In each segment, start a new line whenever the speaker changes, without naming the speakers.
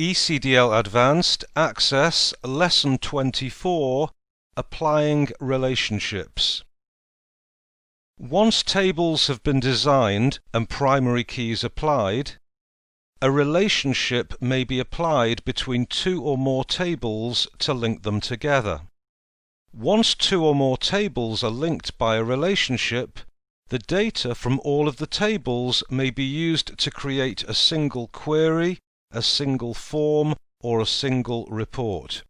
ECDL Advanced Access Lesson 24 Applying Relationships. Once tables have been designed and primary keys applied, a relationship may be applied between two or more tables to link them together. Once two or more tables are linked by a relationship, the data from all of the tables may be used to create a single query, a single form, or a single report.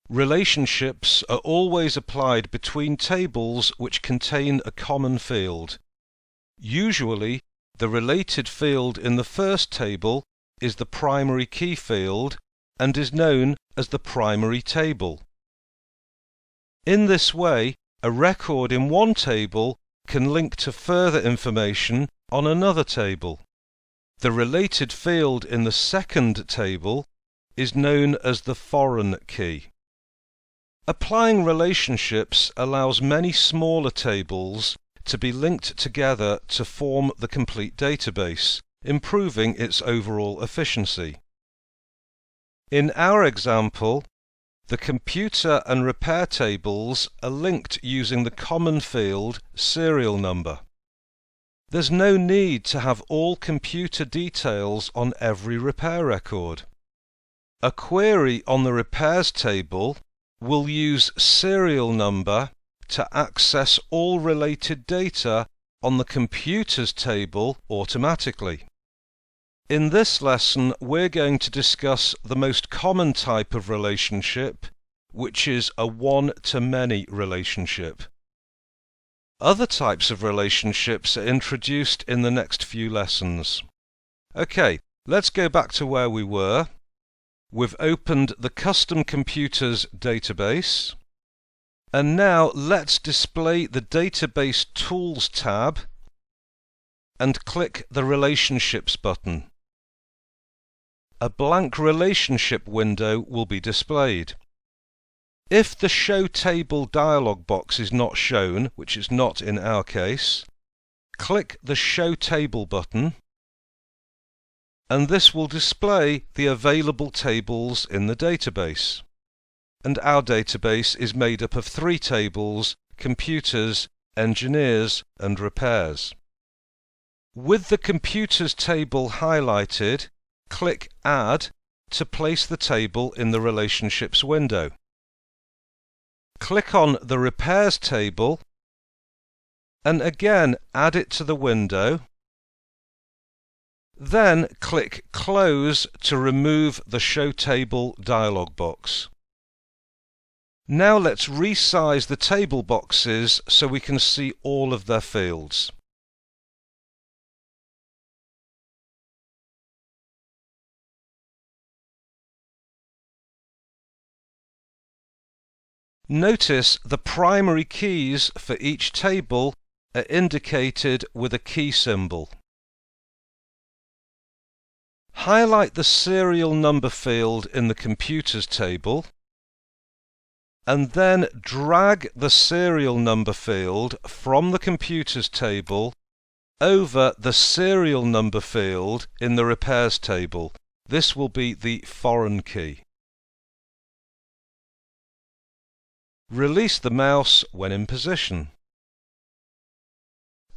Relationships are always applied between tables which contain a common field. Usually, the related field in the first table is the primary key field and is known as the primary table. In this way, a record in one table can link to further information on another table. The related field in the second table is known as the foreign key. Applying relationships allows many smaller tables to be linked together to form the complete database, improving its overall efficiency. In our example, the computer and repair tables are linked using the common field serial number. There's no need to have all computer details on every repair record. A query on the repairs table will use serial number to access all related data on the computer's table automatically. In this lesson, we're going to discuss the most common type of relationship, which is a one-to-many relationship. Other types of relationships are introduced in the next few lessons. Okay, let's go back to where we were. We've opened the Custom Computers database, and now let's display the Database Tools tab and click the Relationships button. A blank relationship window will be displayed. If the Show Table dialog box is not shown, which is not in our case, click the Show Table button, and this will display the available tables in the database. And our database is made up of 3 tables: computers, engineers, and repairs. With the computers table highlighted, click Add to place the table in the Relationships window. Click on the repairs table and again add it to the window. Then click Close to remove the Show Table dialog box. Now let's resize the table boxes so we can see all of their fields. Notice the primary keys for each table are indicated with a key symbol. Highlight the serial number field in the computers table and then drag the serial number field from the computers table over the serial number field in the repairs table. This will be the foreign key. Release the mouse when in position.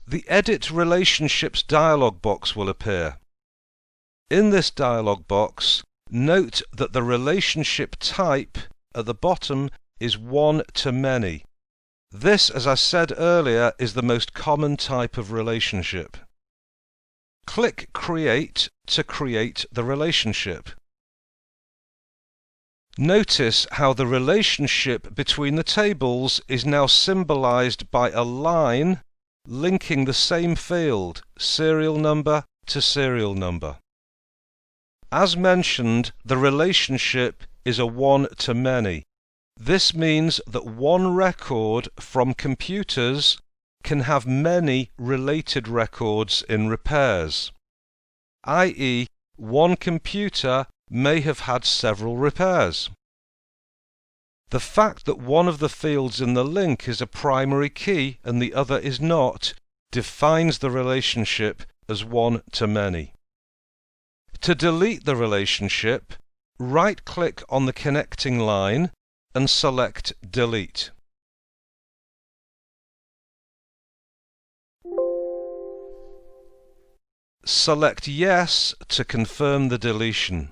The Edit Relationships dialog box will appear. In this dialog box, note that the relationship type at the bottom is one-to-many. This, as I said earlier, is the most common type of relationship. Click Create to create the relationship. Notice how the relationship between the tables is now symbolized by a line linking the same field, serial number to serial number. As mentioned, the relationship is a one-to-many. This means that one record from computers can have many related records in repairs, i.e., one computer may have had several repairs. The fact that one of the fields in the link is a primary key and the other is not defines the relationship as one-to-many. To delete the relationship, right-click on the connecting line and select Delete. Select Yes to confirm the deletion.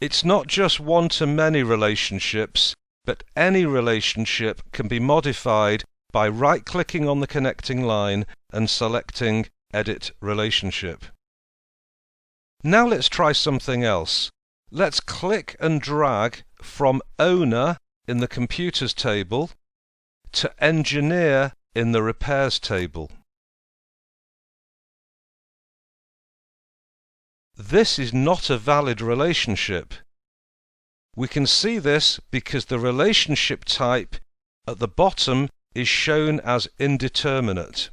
It's not just one-to-many relationships, but any relationship can be modified by right-clicking on the connecting line and selecting Edit Relationship. Now let's try something else. Let's click and drag from Owner in the Computers table to Engineer in the Repairs table. This is not a valid relationship. We can see this because the relationship type at the bottom is shown as indeterminate.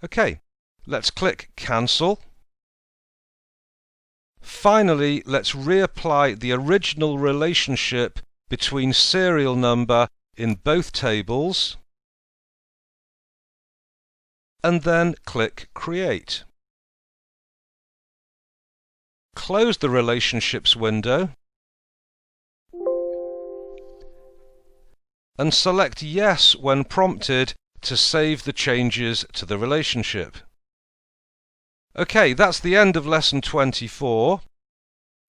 Okay, let's click Cancel. Finally, let's reapply the original relationship between serial number in both tables, and then click Create. Close the Relationships window and select Yes when prompted to save the changes to the relationship. Okay, that's the end of lesson 24.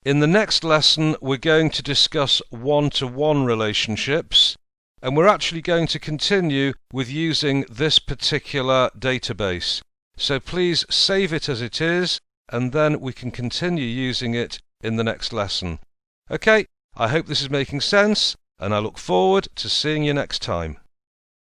In the next lesson we're going to discuss one-to-one relationships, and we're actually going to continue with using this particular database. So please save it as it is, and then we can continue using it in the next lesson. Okay, I hope this is making sense, and I look forward to seeing you next time.